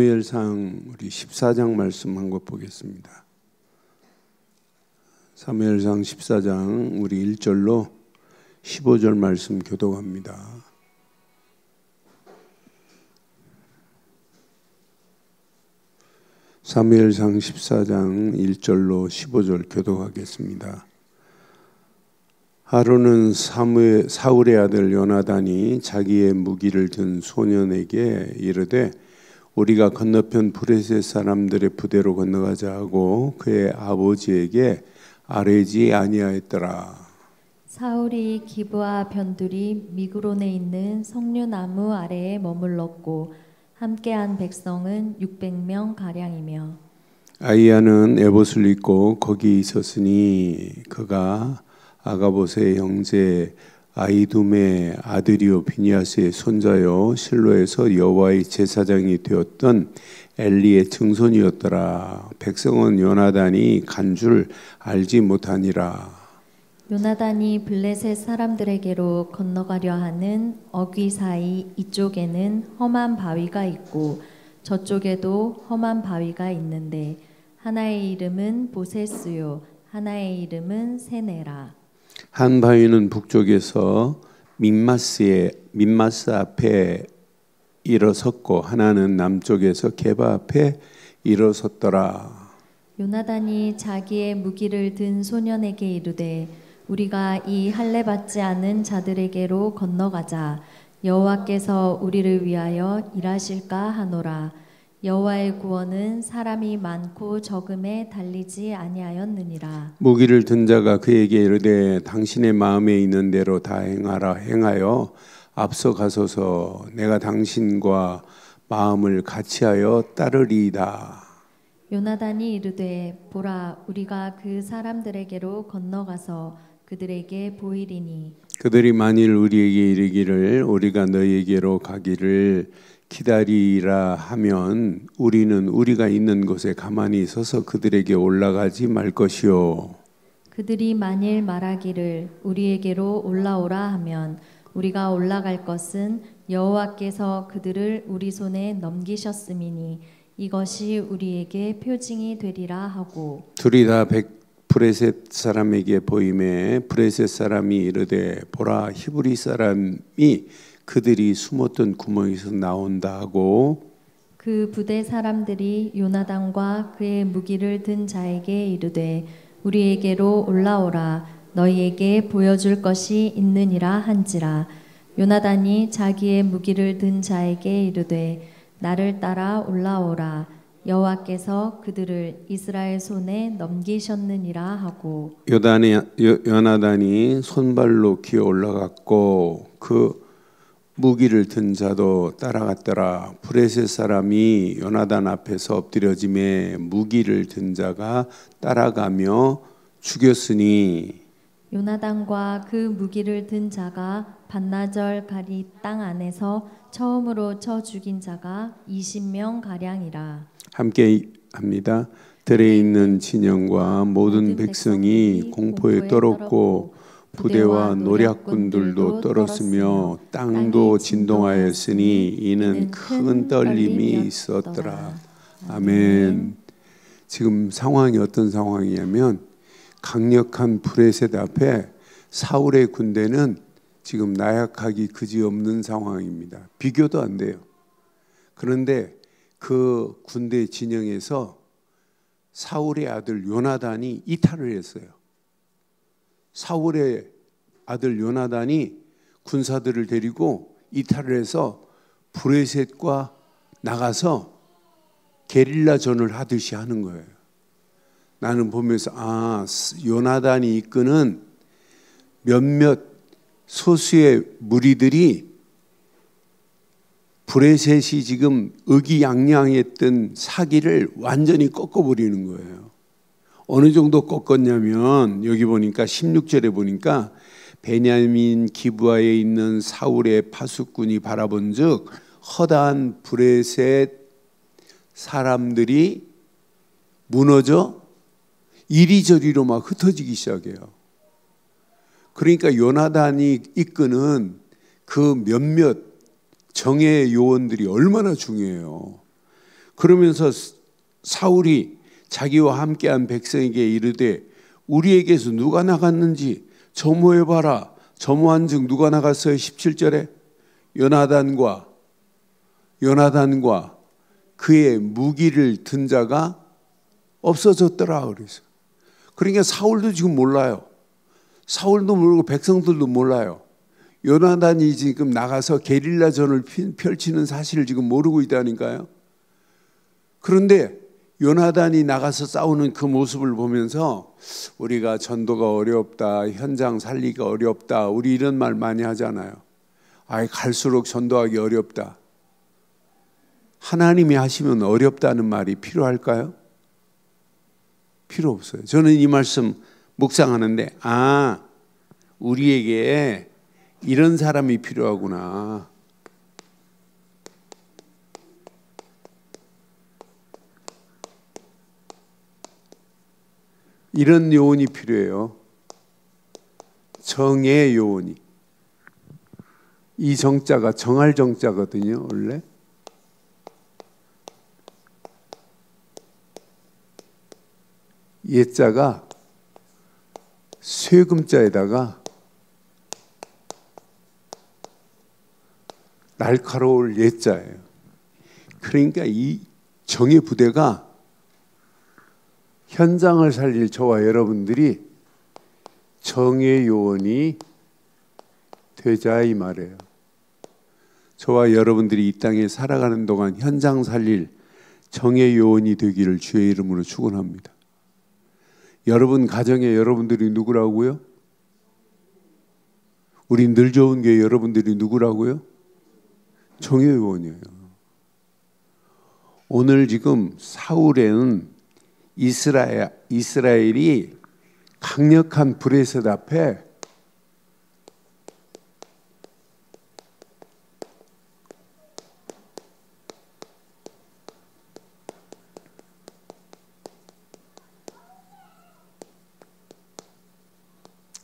사무엘상 우리 14장 말씀 한 것 보겠습니다. 사무엘상 14장 우리 1절로 15절 말씀 교독합니다. 사무엘상 14장 1절로 15절 교독하겠습니다. 하루는 사울의 아들 요나단이 자기의 무기를 든 소년에게 이르되 우리가 건너편 브레셋 사람들의 부대로 건너가자 하고 그의 아버지에게 아뢰지 아니하였더라. 사울이 기브와 변두리 미그론에 있는 석류나무 아래에 머물렀고 함께한 백성은 600명 가량이며 아이야는 에봇을 입고 거기 있었으니 그가 아가봇의 형제 아히둠의 아들이요 비니아스의 손자요 실로에서 여호와의 제사장이 되었던 엘리의 증손이었더라. 백성은 요나단이 간 줄 알지 못하니라. 요나단이 블레셋 사람들에게로 건너가려 하는 어귀 사이 이쪽에는 험한 바위가 있고 저쪽에도 험한 바위가 있는데 하나의 이름은 보세스요 하나의 이름은 세네라. 한 바위는 북쪽에서 민마스 앞에 일어섰고 하나는 남쪽에서 게바 앞에 일어섰더라. 요나단이 자기의 무기를 든 소년에게 이르되 우리가 이 할례 받지 않은 자들에게로 건너가자. 여호와께서 우리를 위하여 일하실까 하노라. 여호와의 구원은 사람이 많고 적음에 달리지 아니하였느니라. 무기를 든 자가 그에게 이르되 당신의 마음에 있는 대로 다 행하여 앞서 가소서. 내가 당신과 마음을 같이하여 따르리이다. 요나단이 이르되 보라 우리가 그 사람들에게로 건너가서 그들에게 보이리니 그들이 만일 우리에게 이르기를 우리가 너희에게로 가기를 기다리라 하면 우리는 우리가 있는 곳에 가만히 서서 그들에게 올라가지 말 것이요. 그들이 만일 말하기를 우리에게로 올라오라 하면 우리가 올라갈 것은 여호와께서 그들을 우리 손에 넘기셨음이니 이것이 우리에게 표징이 되리라 하고 둘이 다 브레셋 사람에게 보임에 브레셋 사람이 이르되 보라 히브리 사람이 그들이 숨었던 구멍에서 나온다 하고 그 부대 사람들이 요나단과 그의 무기를 든 자에게 이르되 우리에게로 올라오라 너희에게 보여줄 것이 있느니라 한지라. 요나단이 자기의 무기를 든 자에게 이르되 나를 따라 올라오라 여호와께서 그들을 이스라엘 손에 넘기셨느니라 하고 요나단이 손발로 기어 올라갔고 그 무기를 든 자도 따라갔더라. 브레셋 사람이 요나단 앞에서 엎드려짐에 무기를 든 자가 따라가며 죽였으니 요나단과 그 무기를 든 자가 반나절 가리 땅 안에서 처음으로 쳐 죽인 자가 20명 가량이라. 함께 합니다. 들에 있는 진영과 모든 백성이 공포에 떨었고 부대와 노략군들도 떨었으며 땅도 진동하였으니 이는 큰 떨림이 있었더라. 아멘. 지금 상황이 어떤 상황이냐면 강력한 브레셋 앞에 사울의 군대는 지금 나약하기 그지없는 상황입니다. 비교도 안 돼요. 그런데 그 군대 진영에서 사울의 아들 요나단이 이탈을 했어요. 사울의 아들 요나단이 군사들을 데리고 이탈을 해서 브레셋과 나가서 게릴라전을 하듯이 하는 거예요. 나는 보면서 요나단이 이끄는 몇몇 소수의 무리들이 브레셋이 지금 의기양양했던 사기를 완전히 꺾어버리는 거예요. 어느 정도 꺾었냐면 여기 보니까 16절에 보니까 베냐민 기브아에 있는 사울의 파수꾼이 바라본즉 허다한 브레셋 사람들이 무너져 이리저리로 막 흩어지기 시작해요. 그러니까 요나단이 이끄는 그 몇몇 정예 요원들이 얼마나 중요해요. 그러면서 사울이 자기와 함께한 백성에게 이르되 우리에게서 누가 나갔는지 점호해봐라. 점호한 즉 누가 나갔어요? 17절에 요나단과 그의 무기를 든 자가 없어졌더라. 그래서 그러니까 사울도 지금 몰라요. 사울도 모르고 백성들도 몰라요. 요나단이 지금 나가서 게릴라전을 펼치는 사실을 지금 모르고 있다니까요. 그런데 요나단이 나가서 싸우는 그 모습을 보면서 우리가 전도가 어렵다, 현장 살리기가 어렵다, 우리 이런 말 많이 하잖아요. 갈수록 전도하기 어렵다. 하나님이 하시면 어렵다는 말이 필요할까요? 필요 없어요. 저는 이 말씀 묵상하는데 우리에게 이런 사람이 필요하구나. 이런 요원이 필요해요. 정의 요원이. 이 정자가 정할 정자거든요, 원래. 옛자가 쇠금자에다가 날카로울 옛자예요. 그러니까 이 정의 부대가 현장을 살릴 저와 여러분들이 정의 요원이 되자 이 말이에요. 저와 여러분들이 이 땅에 살아가는 동안 현장 살릴 정의 요원이 되기를 주의 이름으로 축원합니다. 여러분 가정에 여러분들이 누구라고요? 우리 늘 좋은 교회 여러분들이 누구라고요? 정의 요원이에요. 오늘 지금 사울에는 이스라엘이 강력한 브레셋 앞에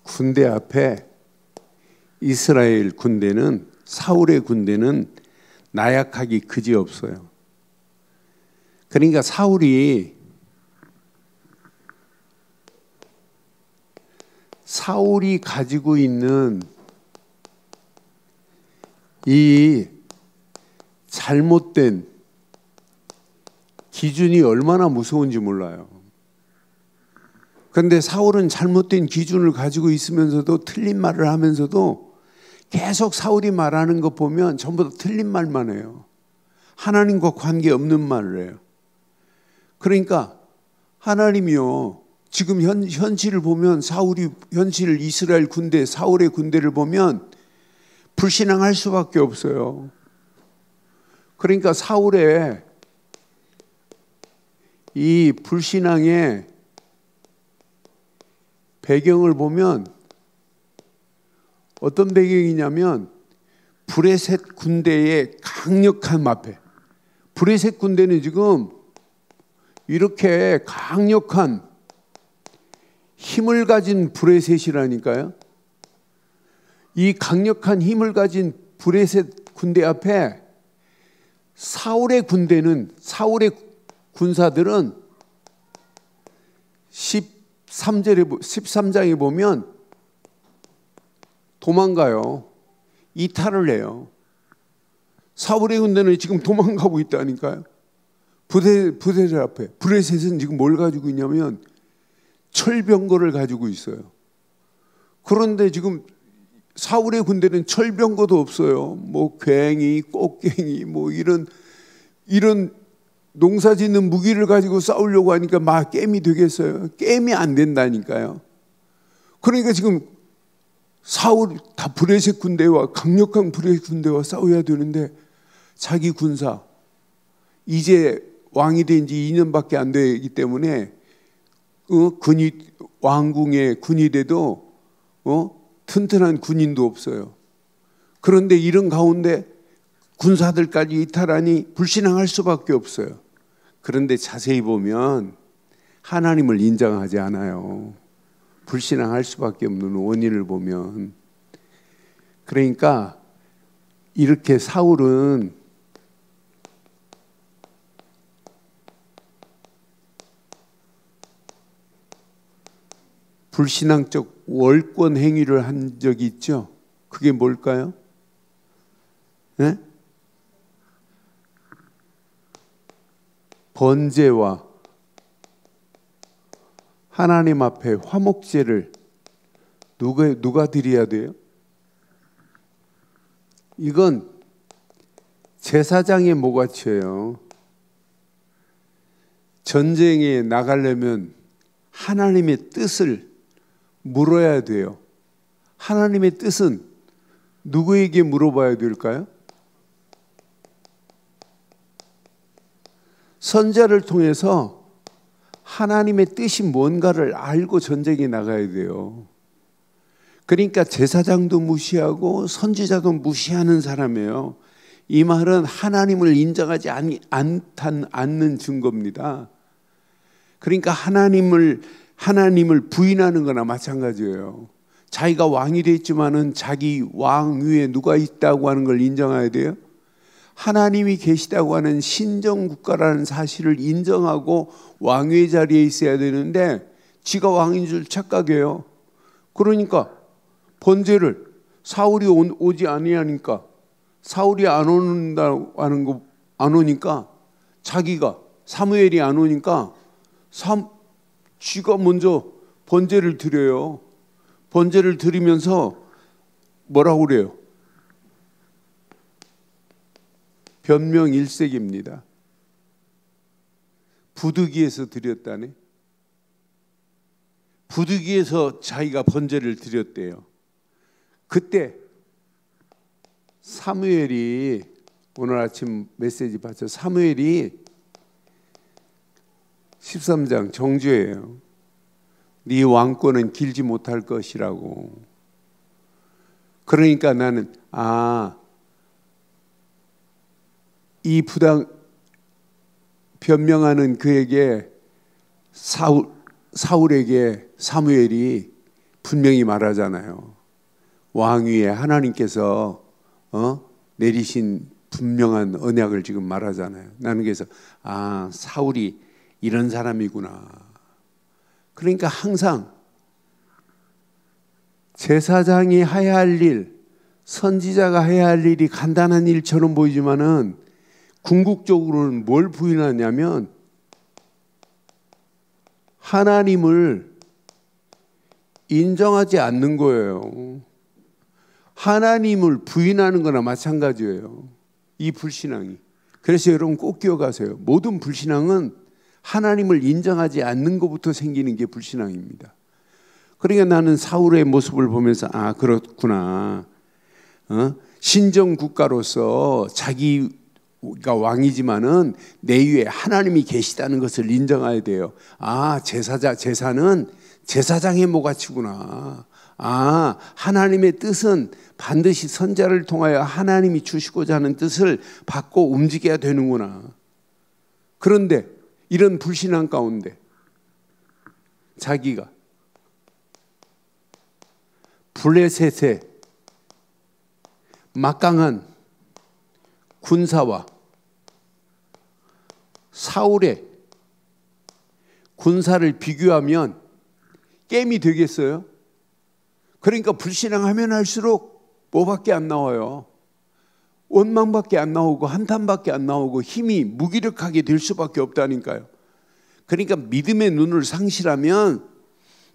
군대 앞에 이스라엘 군대는 사울의 군대는 나약하기 그지없어요. 그러니까 사울이 가지고 있는 이 잘못된 기준이 얼마나 무서운지 몰라요. 그런데 사울은 잘못된 기준을 가지고 있으면서도 틀린 말을 하면서도 계속 사울이 말하는 거 보면 전부 다 틀린 말만 해요. 하나님과 관계없는 말을 해요. 그러니까 하나님이요, 지금 현실을 보면 현실 이스라엘 군대, 사울의 군대를 보면 불신앙할 수밖에 없어요. 그러니까 사울의 이 불신앙의 배경을 보면 어떤 배경이냐면 브레셋 군대의 강력한 앞에, 브레셋 군대는 지금 이렇게 강력한 힘을 가진 브레셋이라니까요. 이 강력한 힘을 가진 브레셋 군대 앞에 사울의 군사들은 13장에 보면 도망가요. 이탈을 해요. 사울의 군대는 지금 도망가고 있다니까요. 브레셋 앞에. 브레셋은 지금 뭘 가지고 있냐면 철병거를 가지고 있어요. 그런데 지금 사울의 군대는 철병거도 없어요. 뭐 괭이, 꽃괭이, 뭐 이런 농사짓는 무기를 가지고 싸우려고 하니까 막 게임이 되겠어요. 게임이 안 된다니까요. 그러니까 지금 사울 다 브레셋 군대와 강력한 브레셋 군대와 싸워야 되는데 자기 군사 이제 왕이 된 지 2년밖에 안 되기 때문에 왕궁의 군이 돼도 튼튼한 군인도 없어요. 그런데 이런 가운데 군사들까지 이탈하니 불신앙할 수밖에 없어요. 그런데 자세히 보면 하나님을 인정하지 않아요. 불신앙할 수밖에 없는 원인을 보면. 그러니까 이렇게 사울은 불신앙적 월권 행위를 한 적이 있죠. 그게 뭘까요? 네? 번제와 하나님 앞에 화목제를 누가 드려야 돼요? 이건 제사장의 모가치예요. 전쟁에 나가려면 하나님의 뜻을 물어야 돼요. 하나님의 뜻은 누구에게 물어봐야 될까요? 선자를 통해서 하나님의 뜻이 뭔가를 알고 전쟁에 나가야 돼요. 그러니까 제사장도 무시하고 선지자도 무시하는 사람이에요. 이 말은 하나님을 인정하지 않는 증거입니다. 그러니까 하나님을 부인하는 거나 마찬가지예요. 자기가 왕이 됐지만은 자기 왕 위에 누가 있다고 하는 걸 인정해야 돼요. 하나님이 계시다고 하는 신정국가라는 사실을 인정하고 왕의 자리에 있어야 되는데 지가 왕인 줄 착각해요. 그러니까 번제를 사울이 오지 아니하니까, 사울이 안 오니까 자기가, 사무엘이 안 오니까 쥐가 먼저 번제를 드려요. 번제를 드리면서 뭐라고 그래요? 변명일색입니다. 부득이해서 드렸다네. 부득이해서 자기가 번제를 드렸대요. 그때 사무엘이, 오늘 아침 메시지 봤죠? 사무엘이 13장 정죄예요. 네 왕권은 길지 못할 것이라고. 그러니까 나는 이 변명하는 그에게 사울에게 사무엘이 분명히 말하잖아요. 왕위에 하나님께서 내리신 분명한 언약을 지금 말하잖아요. 나는 그래서 사울이 이런 사람이구나. 그러니까 항상 제사장이 해야 할 일, 선지자가 해야 할 일이 간단한 일처럼 보이지만은 궁극적으로는 뭘 부인하냐면 하나님을 인정하지 않는 거예요. 하나님을 부인하는 거나 마찬가지예요. 이 불신앙이. 그래서 여러분 꼭 기억하세요. 모든 불신앙은 하나님을 인정하지 않는 것부터 생기는 게 불신앙입니다. 그러니까 나는 사울의 모습을 보면서 그렇구나. 신정 국가로서 자기가 왕이지만은 내 위에 하나님이 계시다는 것을 인정해야 돼요. 제사는 제사장의 모가치구나. 하나님의 뜻은 반드시 선자를 통하여 하나님이 주시고자 하는 뜻을 받고 움직여야 되는구나. 그런데 이런 불신앙 가운데 자기가 블레셋의 막강한 군사와 사울의 군사를 비교하면 게임이 되겠어요? 그러니까 불신앙하면 할수록 뭐밖에 안 나와요? 원망밖에 안 나오고 한탄밖에 안 나오고 힘이 무기력하게 될 수밖에 없다니까요. 그러니까 믿음의 눈을 상실하면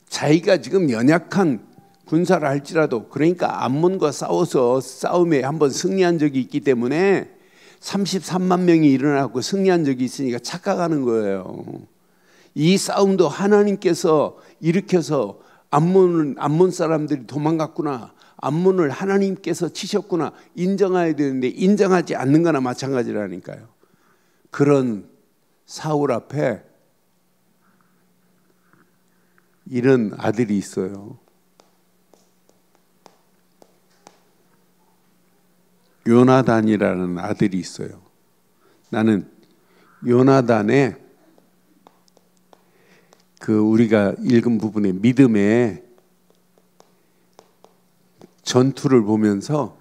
자기가 지금 연약한 군사를 할지라도, 그러니까 암몬과 싸워서 싸움에 한번 승리한 적이 있기 때문에 33만 명이 일어나고 승리한 적이 있으니까 착각하는 거예요. 이 싸움도 하나님께서 일으켜서 암몬 사람들이 도망갔구나, 암몬을 하나님께서 치셨구나 인정해야 되는데 인정하지 않는 거나 마찬가지라니까요. 그런 사울 앞에 이런 아들이 있어요. 요나단이라는 아들이 있어요. 나는 요나단의 우리가 읽은 부분의 믿음의 전투를 보면서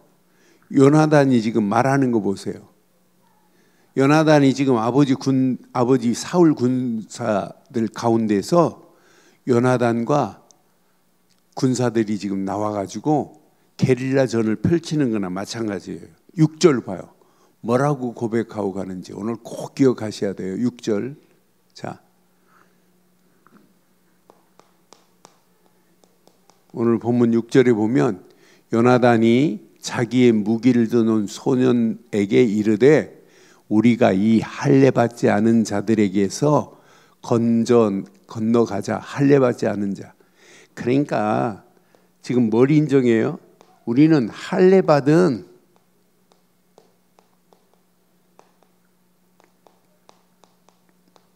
요나단이 지금 말하는 거 보세요. 요나단이 지금 아버지 사울 군사들 가운데서 요나단과 군사들이 지금 나와가지고 게릴라전을 펼치는 거나 마찬가지예요. 6절 봐요. 뭐라고 고백하고 가는지 오늘 꼭 기억하셔야 돼요. 6절. 자, 오늘 본문 6절에 보면 요나단이 자기의 무기를 드는 소년에게 이르되 우리가 이 할례받지 않은 자들에게서 건너가자. 할례받지 않은 자. 그러니까 지금 뭘 인정해요? 우리는 할례받은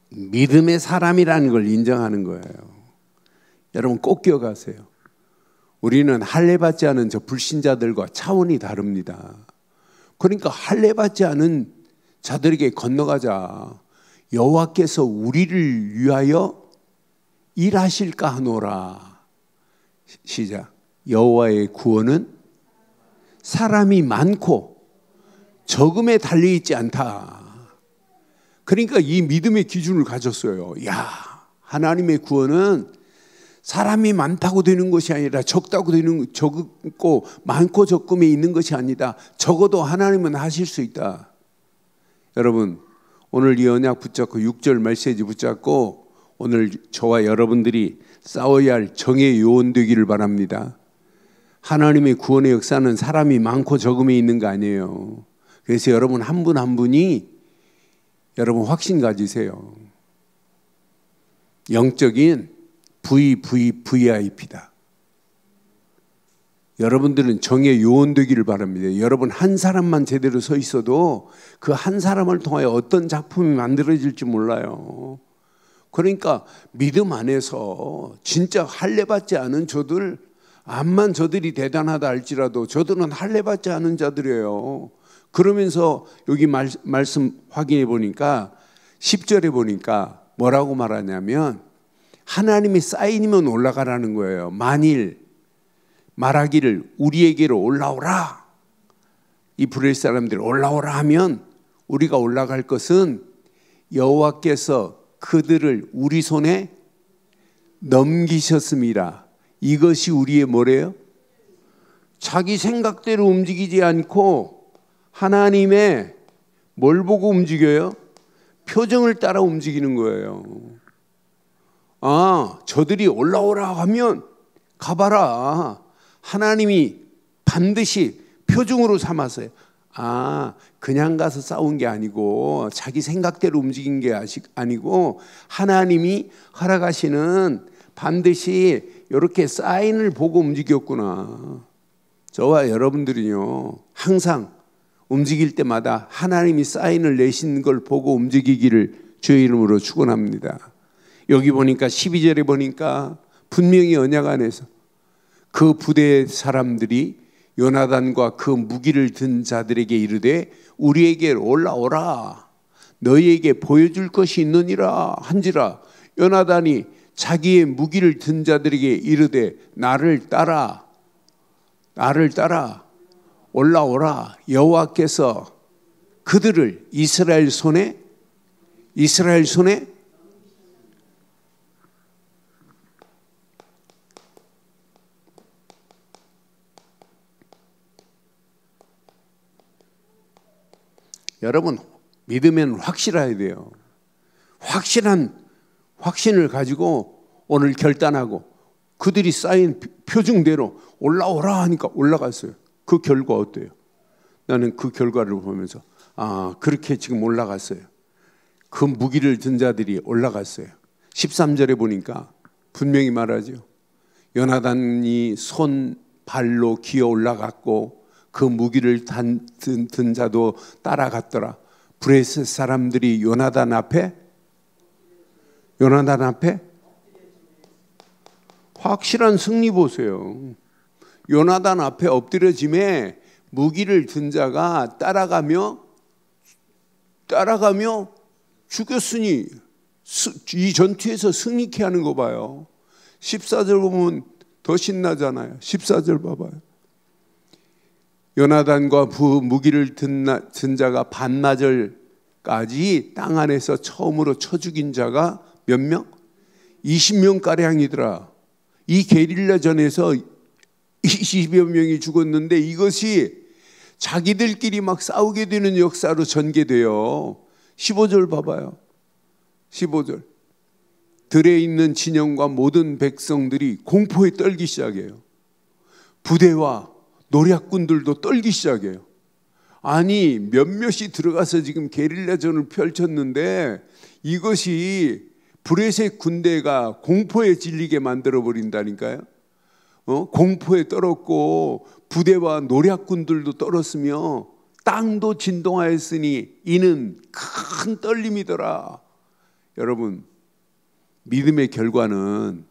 믿음의 사람이라는 걸 인정하는 거예요. 여러분 꼭 기억하세요. 우리는 할례받지 않은 저 불신자들과 차원이 다릅니다. 그러니까 할례받지 않은 자들에게 건너가자. 여호와께서 우리를 위하여 일하실까 하노라. 시작. 여호와의 구원은 사람이 많고 적음에 달려있지 않다. 그러니까 이 믿음의 기준을 가졌어요. 야, 하나님의 구원은 사람이 많다고 되는 것이 아니라 적다고 되는, 적고 많고 적음에 있는 것이 아니다. 적어도 하나님은 하실 수 있다. 여러분 오늘 이 언약 붙잡고 6절 메시지 붙잡고 오늘 저와 여러분들이 싸워야 할 정의 요원 되기를 바랍니다. 하나님의 구원의 역사는 사람이 많고 적음에 있는 거 아니에요. 그래서 여러분 한 분 한 분이 여러분 확신 가지세요. 영적인 VVVIP다. 여러분들은 정의 요원 되기를 바랍니다. 여러분 한 사람만 제대로 서 있어도 그 한 사람을 통하여 어떤 작품이 만들어질지 몰라요. 그러니까 믿음 안에서 진짜 할례받지 않은 저들, 암만 저들이 대단하다 할지라도 저들은 할례받지 않은 자들이에요. 그러면서 여기 말씀 확인해 보니까 10절에 보니까 뭐라고 말하냐면 하나님의 사인이면 올라가라는 거예요. 만일 말하기를 우리에게로 올라오라, 이브라일 사람들이 올라오라 하면 우리가 올라갈 것은 여호와께서 그들을 우리 손에 넘기셨습니다. 이것이 우리의 뭐래요? 자기 생각대로 움직이지 않고 하나님의 뭘 보고 움직여요? 표정을 따라 움직이는 거예요. 아, 저들이 올라오라 하면 가봐라. 하나님이 반드시 표정으로 삼았어요. 아, 그냥 가서 싸운 게 아니고 자기 생각대로 움직인 게 아니고 하나님이 허락하시는 반드시 이렇게 사인을 보고 움직였구나. 저와 여러분들은요 항상 움직일 때마다 하나님이 사인을 내신 걸 보고 움직이기를 주의 이름으로 축원합니다. 여기 보니까 12절에 보니까 분명히 언약 안에서 그 부대 사람들이 요나단과 그 무기를 든 자들에게 이르되 우리에게 올라오라, 너희에게 보여줄 것이 있느니라 한지라. 요나단이 자기의 무기를 든 자들에게 이르되 나를 따라 올라오라. 여호와께서 그들을 이스라엘 손에 여러분 믿으면 확실해야 돼요. 확신을 가지고 오늘 결단하고 그들이 쌓인 표징대로 올라오라 하니까 올라갔어요. 그 결과 어때요? 나는 그 결과를 보면서 아, 그렇게 지금 올라갔어요. 그 무기를 든 자들이 올라갔어요. 13절에 보니까 분명히 말하죠. 요나단이 손 발로 기어 올라갔고 그 무기를 든 자도 따라갔더라. 브레스 사람들이 요나단 앞에 확실한 승리 보세요. 요나단 앞에 엎드려짐에 무기를 든 자가 따라가며 죽였으니 이 전투에서 승리케 하는 거 봐요. 14절 보면 더 신나잖아요. 14절 봐봐요. 요나단과 무기를 든 자가 반나절까지 땅 안에서 처음으로 쳐 죽인 자가 몇 명? 20명가량이더라. 이 게릴라전에서 20여 명이 죽었는데 이것이 자기들끼리 막 싸우게 되는 역사로 전개돼요. 15절 봐봐요. 15절. 들에 있는 진영과 모든 백성들이 공포에 떨기 시작해요. 부대와 노략군들도 떨기 시작해요. 아니, 몇몇이 들어가서 지금 게릴라전을 펼쳤는데 이것이 브레셋 군대가 공포에 질리게 만들어 버린다니까요. 공포에 떨었고 부대와 노략군들도 떨었으며 땅도 진동하였으니 이는 큰 떨림이더라. 여러분, 믿음의 결과는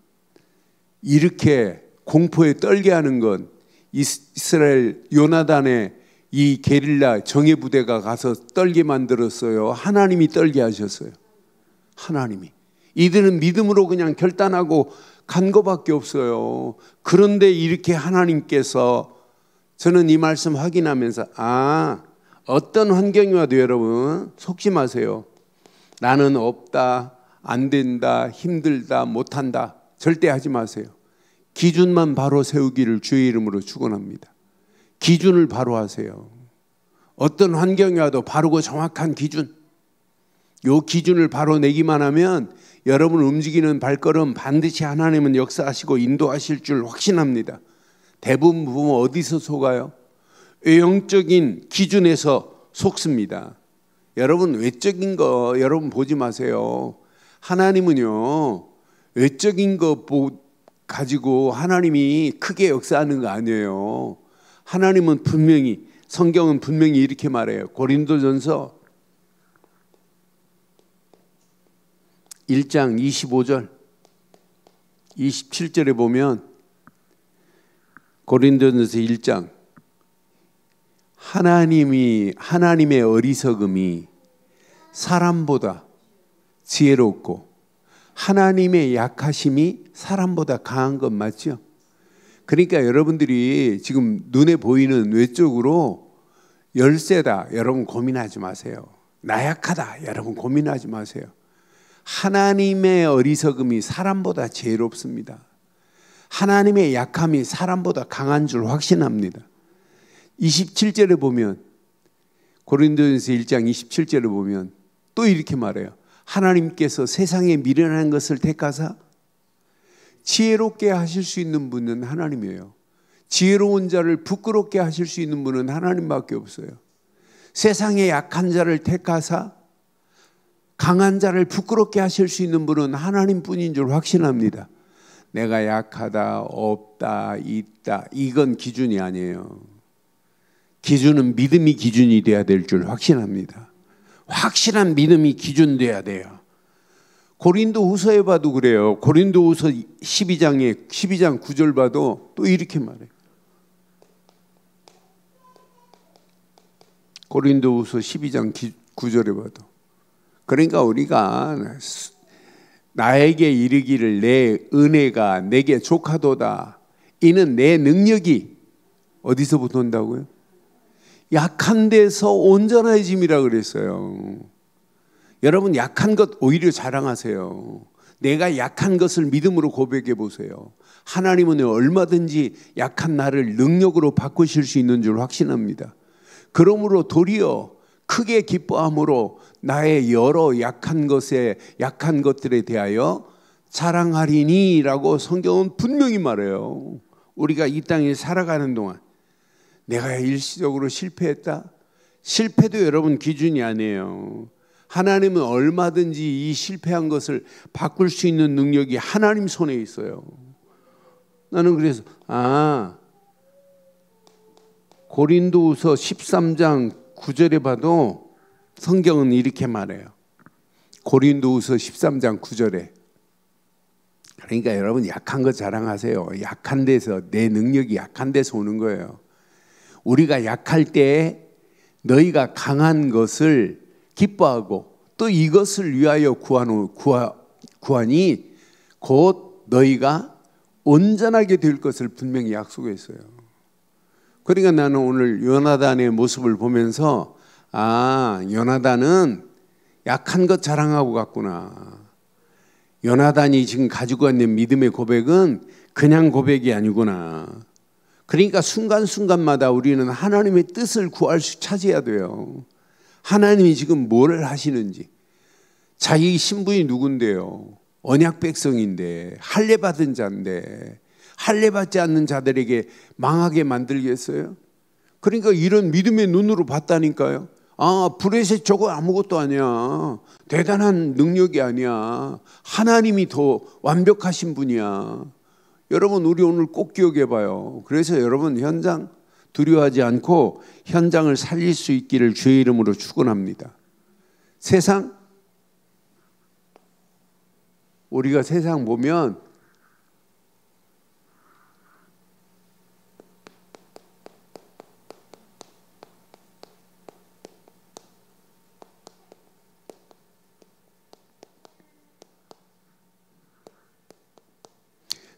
이렇게 공포에 떨게 하는 건 이스라엘 요나단의 이 게릴라 정예부대가 가서 떨게 만들었어요. 하나님이 떨게 하셨어요. 하나님이. 이들은 믿음으로 그냥 결단하고 간 것밖에 없어요. 그런데 이렇게 하나님께서, 저는 이 말씀 확인하면서 어떤 환경이 와도 여러분 속지 마세요. 나는 없다, 안 된다, 힘들다, 못한다 절대 하지 마세요. 기준만 바로 세우기를 주의 이름으로 축원합니다. 기준을 바로 하세요. 어떤 환경이 와도 바르고 정확한 기준, 요 기준을 바로 내기만 하면 여러분 움직이는 발걸음 반드시 하나님은 역사하시고 인도하실 줄 확신합니다. 대부분 보면 어디서 속아요? 외형적인 기준에서 속습니다. 여러분 외적인 거 여러분 보지 마세요. 하나님은요 외적인 거 가지고 하나님이 크게 역사하는 거 아니에요. 하나님은 분명히, 성경은 분명히 이렇게 말해요. 고린도전서 1장 25절 27절에 보면, 고린도전서 1장, 하나님의 어리석음이 사람보다 지혜롭고 하나님의 약하심이 사람보다 강한 건 맞죠? 그러니까 여러분들이 지금 눈에 보이는 외적으로 열세다 여러분 고민하지 마세요. 나약하다 여러분 고민하지 마세요. 하나님의 어리석음이 사람보다 지혜롭습니다. 하나님의 약함이 사람보다 강한 줄 확신합니다. 27절에 보면, 고린도전서 1장 27절에 보면 또 이렇게 말해요. 하나님께서 세상에 미련한 것을 택하사 지혜롭게 하실 수 있는 분은 하나님이에요. 지혜로운 자를 부끄럽게 하실 수 있는 분은 하나님밖에 없어요. 세상에 약한 자를 택하사 강한 자를 부끄럽게 하실 수 있는 분은 하나님뿐인 줄 확신합니다. 내가 약하다, 없다, 있다, 이건 기준이 아니에요. 기준은 믿음이 기준이 돼야 될 줄 확신합니다. 확실한 믿음이 기준 돼야 돼요. 고린도후서에 봐도 그래요. 고린도후서 12장 9절 봐도 또 이렇게 말해요. 고린도후서 12장 9절에 봐도, 그러니까 우리가 나에게 이르기를 내 은혜가 내게 족하도다, 이는 내 능력이 어디서부터 온다고요? 약한 데서 온전해짐이라 그랬어요. 여러분 약한 것 오히려 자랑하세요. 내가 약한 것을 믿음으로 고백해 보세요. 하나님은 얼마든지 약한 나를 능력으로 바꾸실 수 있는 줄 확신합니다. 그러므로 도리어 크게 기뻐함으로 나의 여러 약한 것들에 대하여 자랑하리니 라고 성경은 분명히 말해요. 우리가 이 땅에 살아가는 동안 내가 일시적으로 실패했다? 실패도 여러분 기준이 아니에요. 하나님은 얼마든지 이 실패한 것을 바꿀 수 있는 능력이 하나님 손에 있어요. 나는 그래서 고린도후서 13장 9절에 봐도 성경은 이렇게 말해요. 고린도후서 13장 9절에. 그러니까 여러분 약한 거 자랑하세요. 약한 데서, 내 능력이 약한 데서 오는 거예요. 우리가 약할 때 너희가 강한 것을 기뻐하고 또 이것을 위하여 구하니 곧 너희가 온전하게 될 것을 분명히 약속했어요. 그러니까 나는 오늘 요나단의 모습을 보면서 요나단은 약한 것 자랑하고 갔구나. 요나단이 지금 가지고 있는 믿음의 고백은 그냥 고백이 아니구나. 그러니까 순간순간마다 우리는 하나님의 뜻을 차지해야 돼요. 하나님이 지금 뭘 하시는지. 자기 신분이 누군데요? 언약 백성인데, 할례 받은 자인데, 할례 받지 않는 자들에게 망하게 만들겠어요? 그러니까 이런 믿음의 눈으로 봤다니까요. 아, 브레셋 저거 아무것도 아니야. 대단한 능력이 아니야. 하나님이 더 완벽하신 분이야. 여러분, 우리 오늘 꼭 기억해 봐요. 그래서 여러분, 현장 두려워하지 않고 현장을 살릴 수 있기를 주의 이름으로 축원합니다. 우리가 세상 보면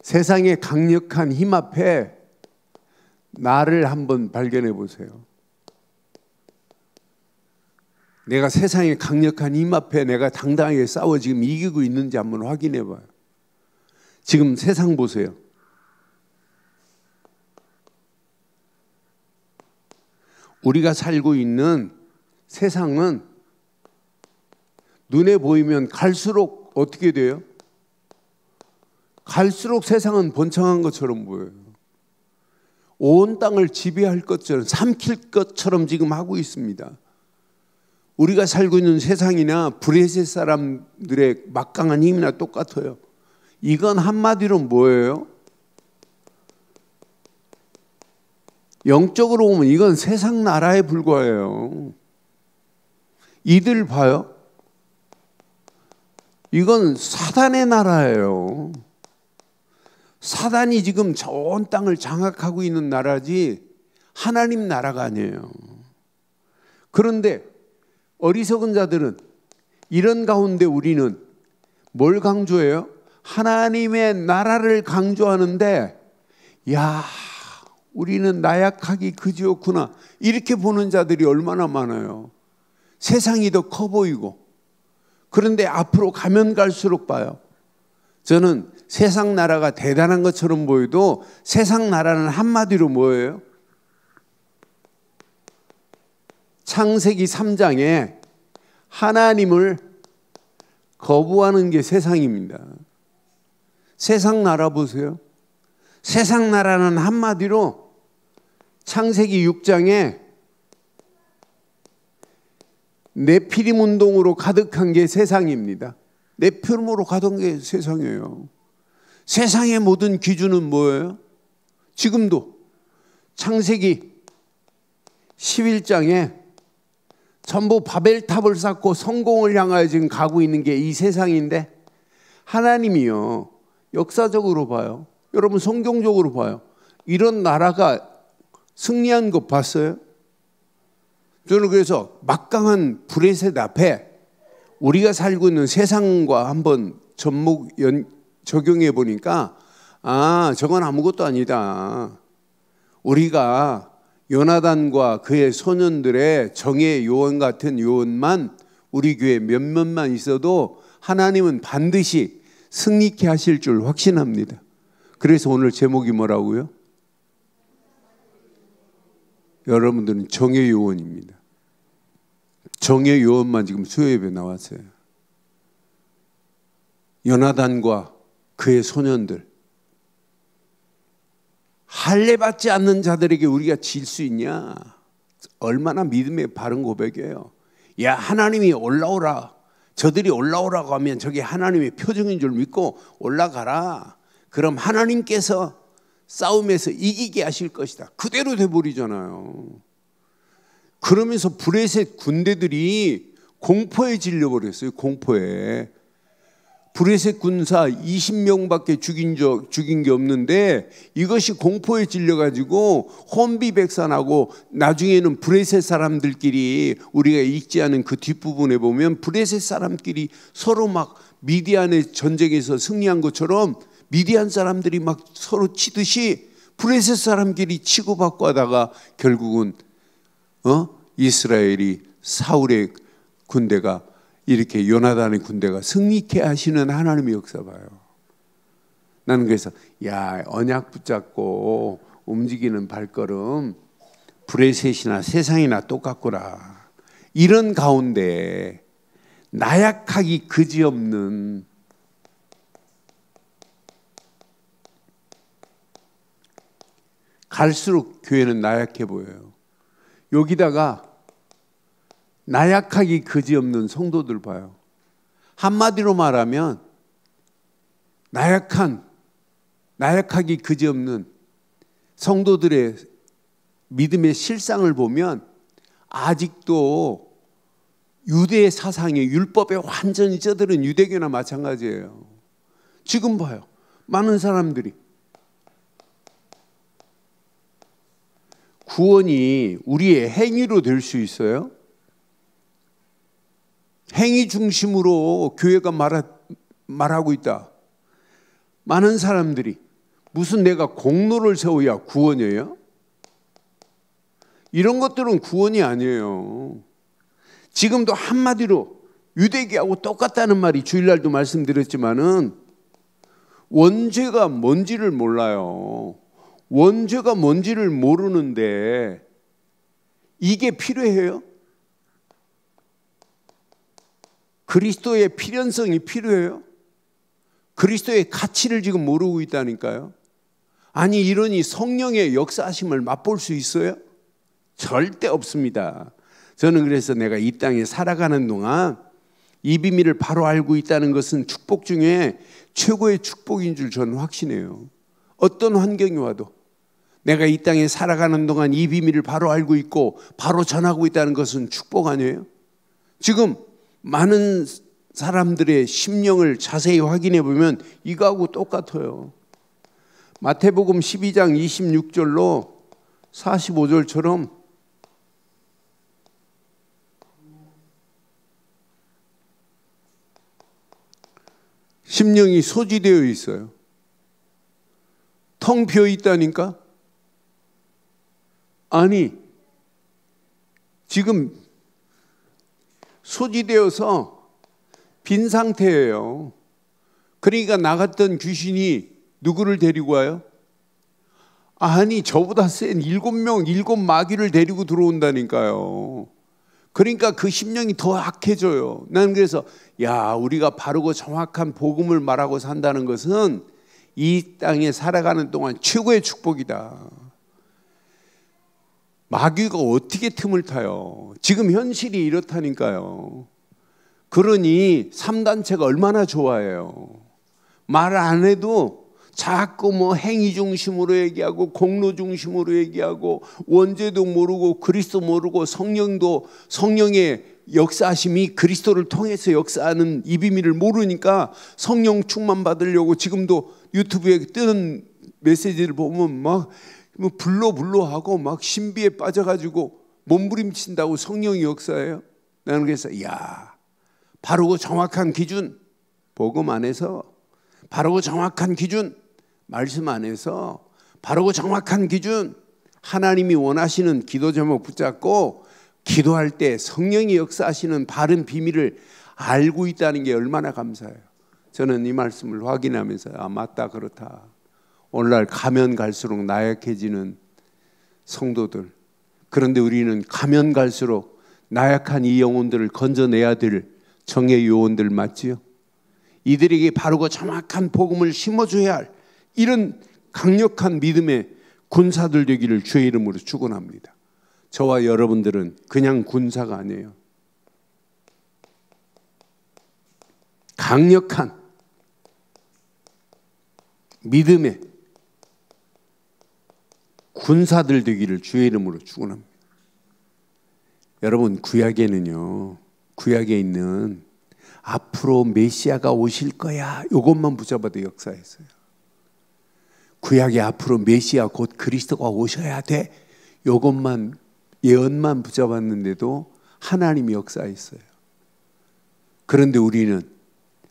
세상의 강력한 힘 앞에 나를 한번 발견해 보세요. 내가 세상의 강력한 힘 앞에 내가 당당하게 싸워 지금 이기고 있는지 한번 확인해 봐요. 지금 세상 보세요. 우리가 살고 있는 세상은 눈에 보이면 갈수록 어떻게 돼요? 갈수록 세상은 번창한 것처럼 보여요. 온 땅을 지배할 것처럼, 삼킬 것처럼 지금 하고 있습니다. 우리가 살고 있는 세상이나 브레셋 사람들의 막강한 힘이나 똑같아요. 이건 한마디로 뭐예요? 영적으로 보면 이건 세상 나라에 불과해요. 이들 봐요. 이건 사단의 나라예요. 사단이 지금 전 땅을 장악하고 있는 나라지 하나님 나라가 아니에요. 그런데 어리석은 자들은 이런 가운데 우리는 뭘 강조해요? 하나님의 나라를 강조하는데, 야, 우리는 나약하기 그지없구나, 이렇게 보는 자들이 얼마나 많아요. 세상이 더 커 보이고. 그런데 앞으로 가면 갈수록 봐요. 저는 세상 나라가 대단한 것처럼 보여도 세상 나라는 한마디로 뭐예요? 창세기 3장에 하나님을 거부하는 게 세상입니다. 세상 나라 보세요. 세상 나라는 한마디로 창세기 6장에 네피림 운동으로 가득한 게 세상입니다. 네피림으로 가득한 게 세상이에요. 세상의 모든 기준은 뭐예요? 지금도 창세기 11장에 전부 바벨탑을 쌓고 성공을 향하여 지금 가고 있는 게 이 세상인데, 하나님이요, 역사적으로 봐요. 여러분 성경적으로 봐요. 이런 나라가 승리한 거 봤어요? 저는 그래서 막강한 브레셋 앞에 우리가 살고 있는 세상과 한번 적용해 보니까, 아, 저건 아무것도 아니다. 우리가 요나단과 그의 소년들의 정의 요원 같은 요원만 우리 교회 몇몇만 있어도 하나님은 반드시 승리케 하실 줄 확신합니다. 그래서 오늘 제목이 뭐라고요? 여러분들은 정의 요원입니다. 정의 요원만 지금 수요예배 나왔어요. 요나단과 그의 소년들, 할례 받지 않는 자들에게 우리가 질 수 있냐? 얼마나 믿음의 바른 고백이에요. 야, 하나님이 올라오라, 저들이 올라오라고 하면 저게 하나님의 표정인 줄 믿고 올라가라. 그럼 하나님께서 싸움에서 이기게 하실 것이다. 그대로 돼버리잖아요. 그러면서 브레셋 군대들이 공포에 질려버렸어요. 공포에. 브레셋 군사 20명밖에 죽인 게 없는데 이것이 공포에 질려가지고 혼비백산하고, 나중에는 브레셋 사람들끼리, 우리가 읽지 않은 그 뒷부분에 보면 브레셋 사람끼리 서로 막 미디안의 전쟁에서 승리한 것처럼 미디안 사람들이 막 서로 치듯이 브레셋 사람끼리 치고받고 하다가 결국은 이스라엘이, 사울의 군대가 이렇게 요나단의 군대가 승리케 하시는 하나님의 역사 봐요. 나는 그래서 언약 붙잡고 움직이는 발걸음 브레셋이나 세상이나 똑같구나. 이런 가운데 나약하기 그지없는 갈수록 교회는 나약해 보여요. 여기다가 나약하기 그지없는 성도들 봐요. 한마디로 말하면 나약하기 그지없는 성도들의 믿음의 실상을 보면 아직도 유대 사상의 율법에 완전히 쩌들은 유대교나 마찬가지예요. 지금 봐요. 많은 사람들이 구원이 우리의 행위로 될 수 있어요? 행위 중심으로 교회가 말하고 있다. 많은 사람들이 무슨 내가 공로를 세워야 구원이에요? 이런 것들은 구원이 아니에요. 지금도 한마디로 유대교하고 똑같다는 말이 주일날도 말씀드렸지만은 원죄가 뭔지를 몰라요. 원죄가 뭔지를 모르는데 이게 필요해요? 그리스도의 필연성이 필요해요? 그리스도의 가치를 지금 모르고 있다니까요. 아니 이러니 성령의 역사하심을 맛볼 수 있어요? 절대 없습니다. 저는 그래서 내가 이 땅에 살아가는 동안 이 비밀을 바로 알고 있다는 것은 축복 중에 최고의 축복인 줄 저는 확신해요. 어떤 환경이 와도 내가 이 땅에 살아가는 동안 이 비밀을 바로 알고 있고 바로 전하고 있다는 것은 축복 아니에요? 지금 많은 사람들의 심령을 자세히 확인해 보면 이거하고 똑같아요. 마태복음 12장 26절로 45절처럼 심령이 소지되어 있어요. 텅 비어 있다니까? 아니, 지금 소지되어서 빈 상태예요. 그러니까 나갔던 귀신이 누구를 데리고 와요? 아니, 저보다 센 7명, 7 마귀를 데리고 들어온다니까요. 그러니까 그 심령이 더 악해져요. 나는 그래서 우리가 바르고 정확한 복음을 말하고 산다는 것은 이 땅에 살아가는 동안 최고의 축복이다. 마귀가 어떻게 틈을 타요? 지금 현실이 이렇다니까요. 그러니 3단체가 얼마나 좋아해요. 말 안 해도 자꾸 행위 중심으로 얘기하고 공로 중심으로 얘기하고 원죄도 모르고 그리스도 모르고 성령의 역사하심이 그리스도를 통해서 역사하는 이 비밀을 모르니까 성령 충만 받으려고 지금도 유튜브에 뜨는 메시지를 보면 막 불로하고 막 신비에 빠져가지고 몸부림친다고 성령이 역사해요. 나는 그래서 바르고 정확한 기준 복음 안에서 바르고 정확한 기준 말씀 안에서 바르고 정확한 기준 하나님이 원하시는 기도 제목 붙잡고 기도할 때 성령이 역사하시는 바른 비밀을 알고 있다는 게 얼마나 감사해요. 저는 이 말씀을 확인하면서 맞다 그렇다. 오늘날 가면 갈수록 나약해지는 성도들. 그런데 우리는 가면 갈수록 나약한 이 영혼들을 건져내야 될 정의 요원들 맞지요? 이들에게 바르고 정확한 복음을 심어줘야 할 이런 강력한 믿음의 군사들 되기를 주의 이름으로 축원합니다. 저와 여러분들은 그냥 군사가 아니에요. 강력한 믿음의 군사들 되기를 주의 이름으로 축원합니다. 여러분 구약에는요. 구약에 있는 앞으로 메시아가 오실 거야. 이것만 붙잡아도 역사했어요. 구약에 앞으로 메시아 곧 그리스도가 오셔야 돼. 이것만 예언만 붙잡았는데도 하나님이 역사했어요. 그런데 우리는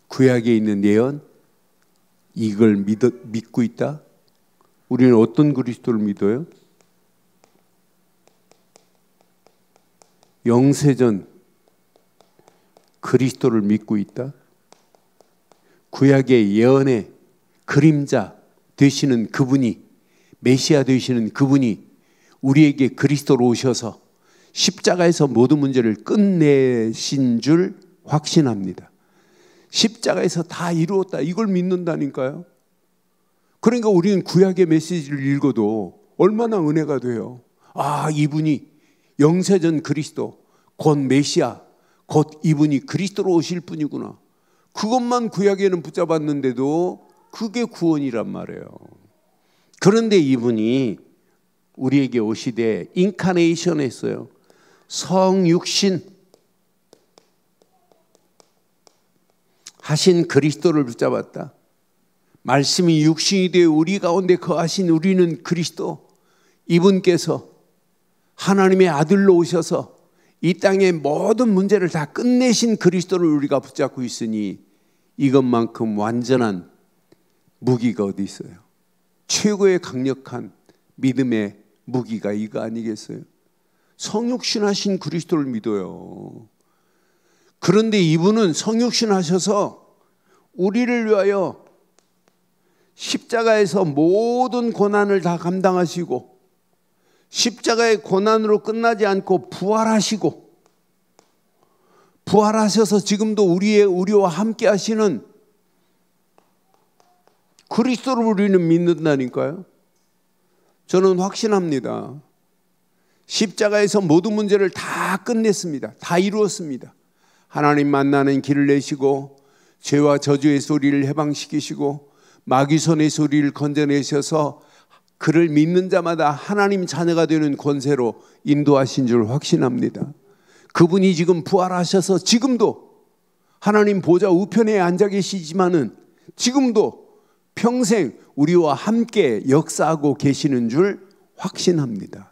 구약에 있는 예언 이걸 믿고 있다? 우리는 어떤 그리스도를 믿어요? 영세전 그리스도를 믿고 있다. 구약의 예언의 그림자 되시는 그분이, 메시아 되시는 그분이 우리에게 그리스도로 오셔서 십자가에서 모든 문제를 끝내신 줄 확신합니다. 십자가에서 다 이루었다, 이걸 믿는다니까요. 그러니까 우리는 구약의 메시지를 읽어도 얼마나 은혜가 돼요. 아, 이분이 영세전 그리스도, 곧 메시아, 곧 이분이 그리스도로 오실 분이구나. 그것만 구약에는 붙잡았는데도 그게 구원이란 말이에요. 그런데 이분이 우리에게 오시되 인카네이션 했어요. 성육신 하신 그리스도를 붙잡았다. 말씀이 육신이 되어 우리 가운데 거하신 우리는 그리스도, 이분께서 하나님의 아들로 오셔서 이 땅의 모든 문제를 다 끝내신 그리스도를 우리가 붙잡고 있으니 이것만큼 완전한 무기가 어디 있어요? 최고의 강력한 믿음의 무기가 이거 아니겠어요? 성육신하신 그리스도를 믿어요. 그런데 이분은 성육신하셔서 우리를 위하여 십자가에서 모든 고난을 다 감당하시고 십자가의 고난으로 끝나지 않고 부활하시고 부활하셔서 지금도 우리와 함께 하시는 그리스도를 우리는 믿는다니까요. 저는 확신합니다. 십자가에서 모든 문제를 다 끝냈습니다. 다 이루었습니다. 하나님 만나는 길을 내시고 죄와 저주의 소리를 해방시키시고 마귀손의 소리를 건져내셔서 그를 믿는 자마다 하나님 자녀가 되는 권세로 인도하신 줄 확신합니다. 그분이 지금 부활하셔서 지금도 하나님 보좌 우편에 앉아 계시지만은 지금도 평생 우리와 함께 역사하고 계시는 줄 확신합니다.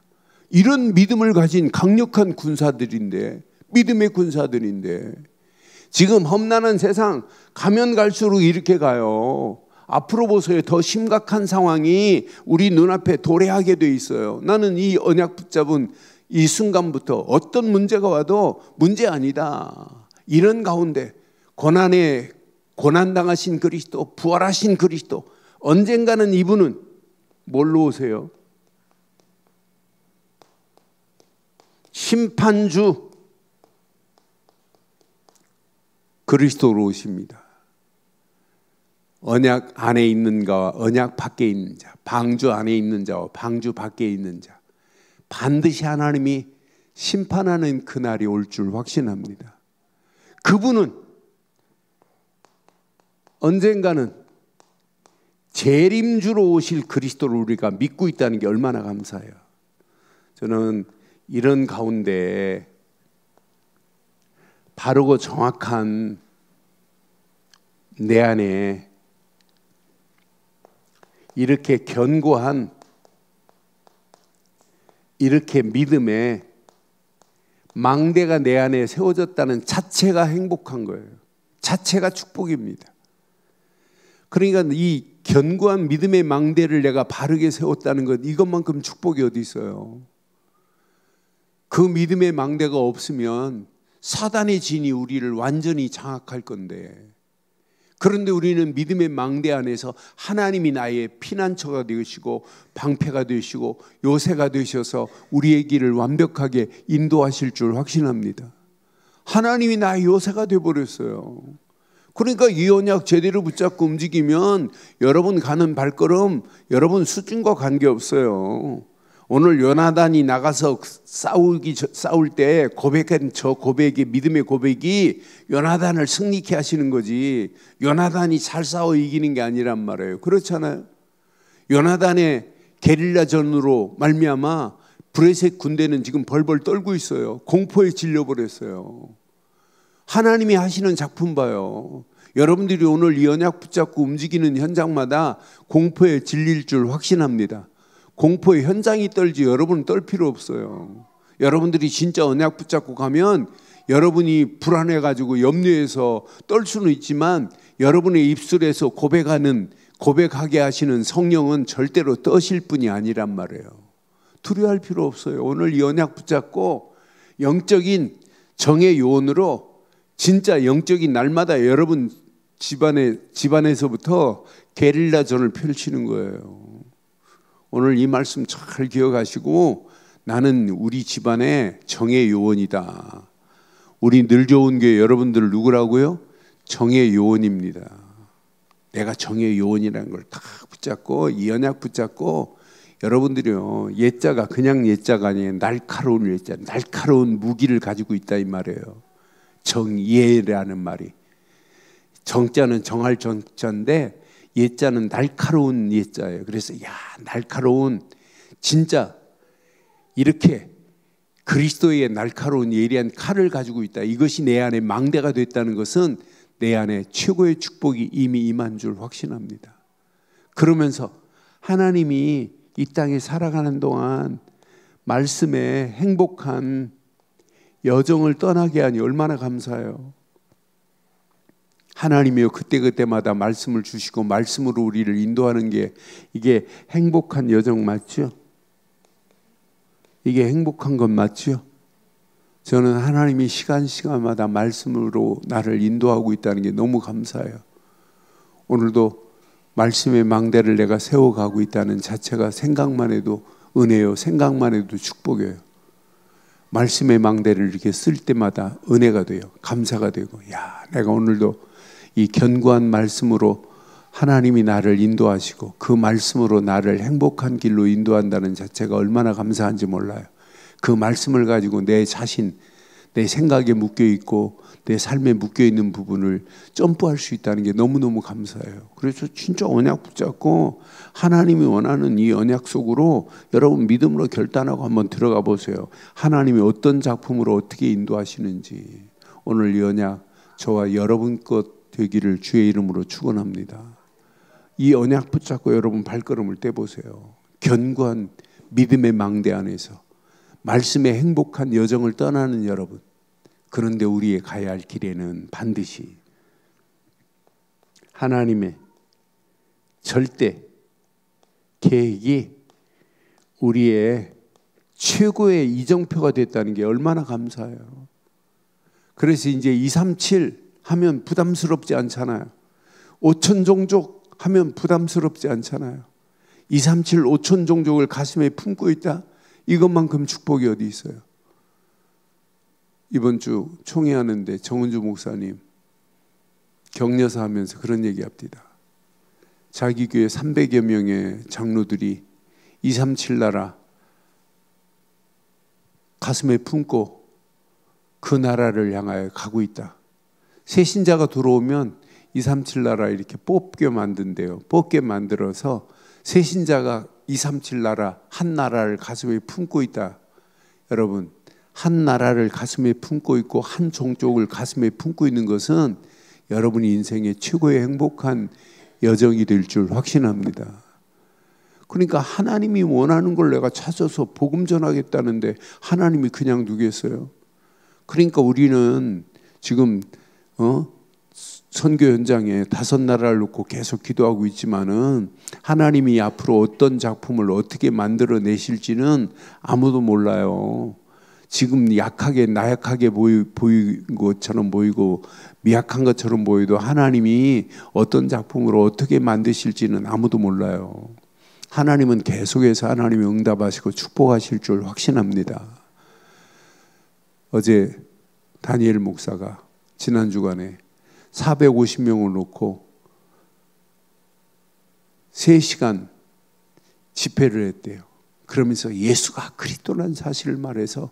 이런 믿음을 가진 강력한 군사들인데, 믿음의 군사들인데, 지금 험난한 세상 가면 갈수록 이렇게 가요. 앞으로 보세요. 더 심각한 상황이 우리 눈앞에 도래하게 돼 있어요. 나는 이 언약 붙잡은 이 순간부터 어떤 문제가 와도 문제 아니다. 이런 가운데 고난당하신 그리스도, 부활하신 그리스도, 언젠가는 이분은 뭘로 오세요? 심판주 그리스도로 오십니다. 언약 안에 있는 자와 언약 밖에 있는 자, 방주 안에 있는 자와 방주 밖에 있는 자, 반드시 하나님이 심판하는 그날이 올 줄 확신합니다. 그분은 언젠가는 재림주로 오실 그리스도를 우리가 믿고 있다는 게 얼마나 감사해요. 저는 이런 가운데 바르고 정확한 내 안에 이렇게 견고한, 이렇게 믿음의 망대가 내 안에 세워졌다는 자체가 행복한 거예요. 자체가 축복입니다. 그러니까 이 견고한 믿음의 망대를 내가 바르게 세웠다는 것, 이것만큼 축복이 어디 있어요? 그 믿음의 망대가 없으면 사단의 진이 우리를 완전히 장악할 건데, 그런데 우리는 믿음의 망대 안에서 하나님이 나의 피난처가 되시고 방패가 되시고 요새가 되셔서 우리의 길을 완벽하게 인도하실 줄 확신합니다. 하나님이 나의 요새가 되어버렸어요. 그러니까 이 언약 제대로 붙잡고 움직이면 여러분 가는 발걸음, 여러분 수준과 관계없어요. 오늘 요나단이 나가서 싸울 때 고백한 저 고백이, 믿음의 고백이 요나단을 승리케 하시는 거지, 요나단이 잘 싸워 이기는 게 아니란 말이에요. 그렇잖아요. 요나단의 게릴라전으로 말미암아 브레셋 군대는 지금 벌벌 떨고 있어요. 공포에 질려버렸어요. 하나님이 하시는 작품 봐요. 여러분들이 오늘 이 언약 붙잡고 움직이는 현장마다 공포에 질릴 줄 확신합니다. 공포의 현장이 떨지 여러분은 떨 필요 없어요. 여러분들이 진짜 언약 붙잡고 가면 여러분이 불안해가지고 염려해서 떨 수는 있지만 여러분의 입술에서 고백하게 하시는 성령은 절대로 떠실 분이 아니란 말이에요. 두려워할 필요 없어요. 오늘 이 언약 붙잡고 영적인 정의 요원으로 진짜 영적인 날마다 여러분 집안에서부터 게릴라전을 펼치는 거예요. 오늘 이 말씀 잘 기억하시고, 나는 우리 집안의 정의 요원이다. 우리 늘 좋은 교회 여러분들 누구라고요? 정의 요원입니다. 내가 정의 요원이라는 걸 딱 붙잡고, 이 언약 붙잡고, 여러분들이요, 옛자가 그냥 옛자가 아니에요. 날카로운 옛자, 날카로운 무기를 가지고 있다 이 말이에요. 정예라는 말이, 정자는 정할 정자인데 옛자는 날카로운 옛자예요. 그래서 날카로운, 진짜 이렇게 그리스도의 날카로운 예리한 칼을 가지고 있다. 이것이 내 안에 망대가 됐다는 것은 내 안에 최고의 축복이 이미 임한 줄 확신합니다. 그러면서 하나님이 이 땅에 살아가는 동안 말씀에 행복한 여정을 떠나게 하니 얼마나 감사해요. 하나님이요, 그때그때마다 말씀을 주시고 말씀으로 우리를 인도하는 게, 이게 행복한 여정 맞죠? 이게 행복한 건 맞죠? 저는 하나님이 시간마다 말씀으로 나를 인도하고 있다는 게 너무 감사해요. 오늘도 말씀의 망대를 내가 세워가고 있다는 자체가 생각만 해도 은혜요, 생각만 해도 축복이에요. 말씀의 망대를 이렇게 쓸 때마다 은혜가 돼요. 감사가 되고, 내가 오늘도 이 견고한 말씀으로 하나님이 나를 인도하시고 그 말씀으로 나를 행복한 길로 인도한다는 자체가 얼마나 감사한지 몰라요. 그 말씀을 가지고 내 자신, 내 생각에 묶여있고 내 삶에 묶여있는 부분을 점프할 수 있다는 게 너무너무 감사해요. 그래서 진짜 언약 붙잡고 하나님이 원하는 이 언약 속으로 여러분 믿음으로 결단하고 한번 들어가 보세요. 하나님이 어떤 작품으로 어떻게 인도하시는지. 오늘 이 언약 저와 여러분 것 되기를 주의 이름으로 축원합니다. 이 언약 붙잡고 여러분 발걸음을 떼보세요. 견고한 믿음의 망대 안에서 말씀의 행복한 여정을 떠나는 여러분. 그런데 우리의 가야 할 길에는 반드시 하나님의 절대 계획이 우리의 최고의 이정표가 됐다는 게 얼마나 감사해요. 그래서 이제 237 하면 부담스럽지 않잖아요. 5천 종족 하면 부담스럽지 않잖아요. 237 5천 종족을 가슴에 품고 있다. 이것만큼 축복이 어디 있어요? 이번 주 총회하는데 정은주 목사님 격려사 하면서 그런 얘기합니다. 자기 교회 300여 명의 장로들이 237 나라 가슴에 품고 그 나라를 향하여 가고 있다. 새 신자가 들어오면 237 나라 이렇게 뽑게 만든대요. 뽑게 만들어서 새 신자가 237 나라, 한 나라를 가슴에 품고 있다. 여러분, 한 나라를 가슴에 품고 있고 한 종족을 가슴에 품고 있는 것은 여러분이 인생의 최고의 행복한 여정이 될 줄 확신합니다. 그러니까 하나님이 원하는 걸 내가 찾아서 복음 전하겠다는데 하나님이 그냥 두겠어요? 그러니까 우리는 지금 선교 현장에 5 나라를 놓고 계속 기도하고 있지만은 하나님이 앞으로 어떤 작품을 어떻게 만들어 내실지는 아무도 몰라요. 지금 약하게 나약하게 보이는 것처럼 보이고 미약한 것처럼 보여도 하나님이 어떤 작품으로 어떻게 만드실지는 아무도 몰라요. 하나님은 계속해서 하나님이 응답하시고 축복하실 줄 확신합니다. 어제 다니엘 목사가 지난 주간에 450명을 놓고 3시간 집회를 했대요. 그러면서 예수가 그리스도라는 사실을 말해서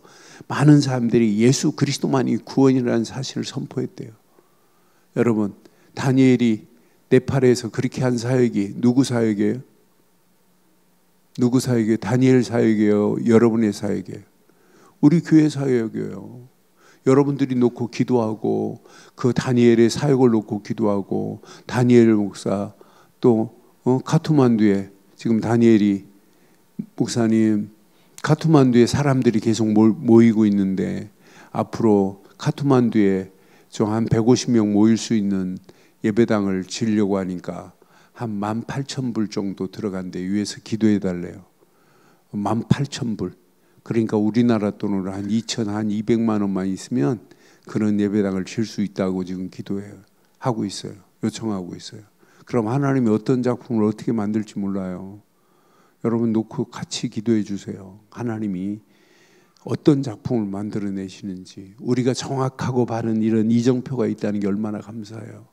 많은 사람들이 예수 그리스도만이 구원이라는 사실을 선포했대요. 여러분, 다니엘이 네팔에서 그렇게 한 사역이 누구 사역이에요? 누구 사역이에요? 다니엘 사역이에요? 여러분의 사역이에요? 우리 교회 사역이에요. 여러분들이 놓고 기도하고 그 다니엘의 사역을 놓고 기도하고 다니엘 목사 또 카트만두에 지금 다니엘이 목사님 카트만두에 사람들이 계속 모이고 있는데 앞으로 카트만두에 좀 한 150명 모일 수 있는 예배당을 지으려고 하니까 한 18,000불 정도 들어간대. 위에서 기도해 달래요. 18,000불. 그러니까 우리나라 돈으로 한 2,200만 원만 있으면 그런 예배당을 질 수 있다고 지금 하고 있어요. 요청하고 있어요. 그럼 하나님이 어떤 작품을 어떻게 만들지 몰라요. 여러분 놓고 같이 기도해 주세요. 하나님이 어떤 작품을 만들어내시는지. 우리가 정확하고 바른 이런 이정표가 있다는 게 얼마나 감사해요.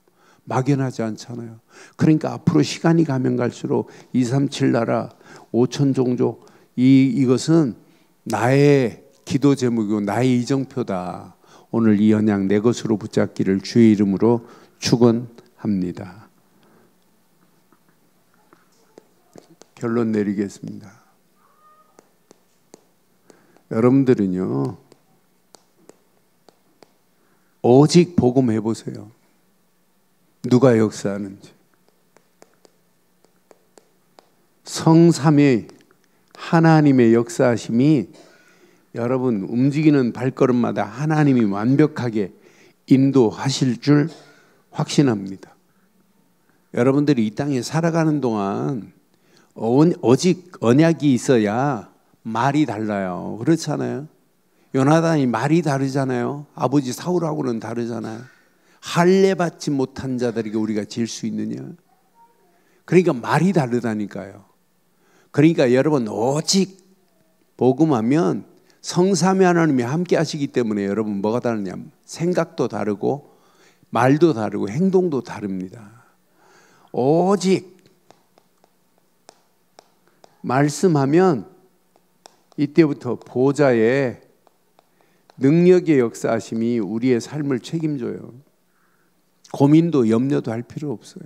막연하지 않잖아요. 그러니까 앞으로 시간이 가면 갈수록 237 나라 5천 종족 이것은 나의 기도 제목이고 나의 이정표다. 오늘 이 언약 내 것으로 붙잡기를 주의 이름으로 축원합니다. 결론 내리겠습니다. 여러분들은요, 오직 복음해 보세요. 누가 역사하는지. 성삼위 하나님의 역사하심이 여러분 움직이는 발걸음마다 하나님이 완벽하게 인도하실 줄 확신합니다. 여러분들이 이 땅에 살아가는 동안 오직 언약이 있어야 말이 달라요. 그렇잖아요. 요나단이 말이 다르잖아요. 아버지 사울하고는 다르잖아요. 할례 받지 못한 자들에게 우리가 질 수 있느냐? 그러니까 말이 다르다니까요. 그러니까 여러분 오직 복음하면 성삼위 하나님이 함께 하시기 때문에 여러분 뭐가 다르냐? 생각도 다르고 말도 다르고 행동도 다릅니다. 오직 말씀하면 이때부터 보좌의 능력의 역사하심이 우리의 삶을 책임져요. 고민도 염려도 할 필요 없어요.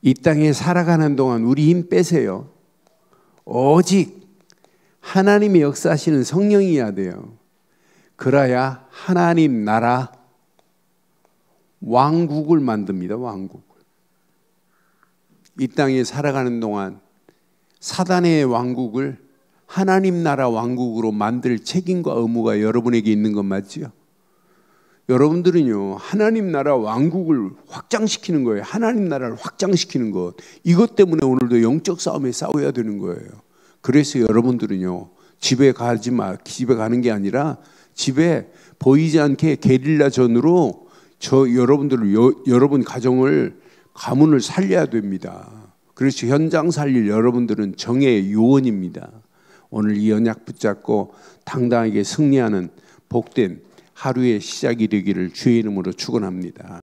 이 땅에 살아가는 동안 우리 힘 빼세요. 오직 하나님의 역사하시는 성령이어야 돼요. 그래야 하나님 나라 왕국을 만듭니다. 왕국을. 이 땅에 살아가는 동안 사단의 왕국을 하나님 나라 왕국으로 만들 책임과 의무가 여러분에게 있는 건 맞지요? 여러분들은요, 하나님 나라 왕국을 확장시키는 거예요. 하나님 나라를 확장시키는 것. 이것 때문에 오늘도 영적 싸움에 싸워야 되는 거예요. 그래서 여러분들은요, 집에 가는 게 아니라 집에 보이지 않게 게릴라전으로 여러분 가정을, 가문을 살려야 됩니다. 그래서 현장 살릴 여러분들은 정의 요원입니다. 오늘 이 언약 붙잡고 당당하게 승리하는 복된 하루의 시작이 되기를 주의 이름으로 축원합니다.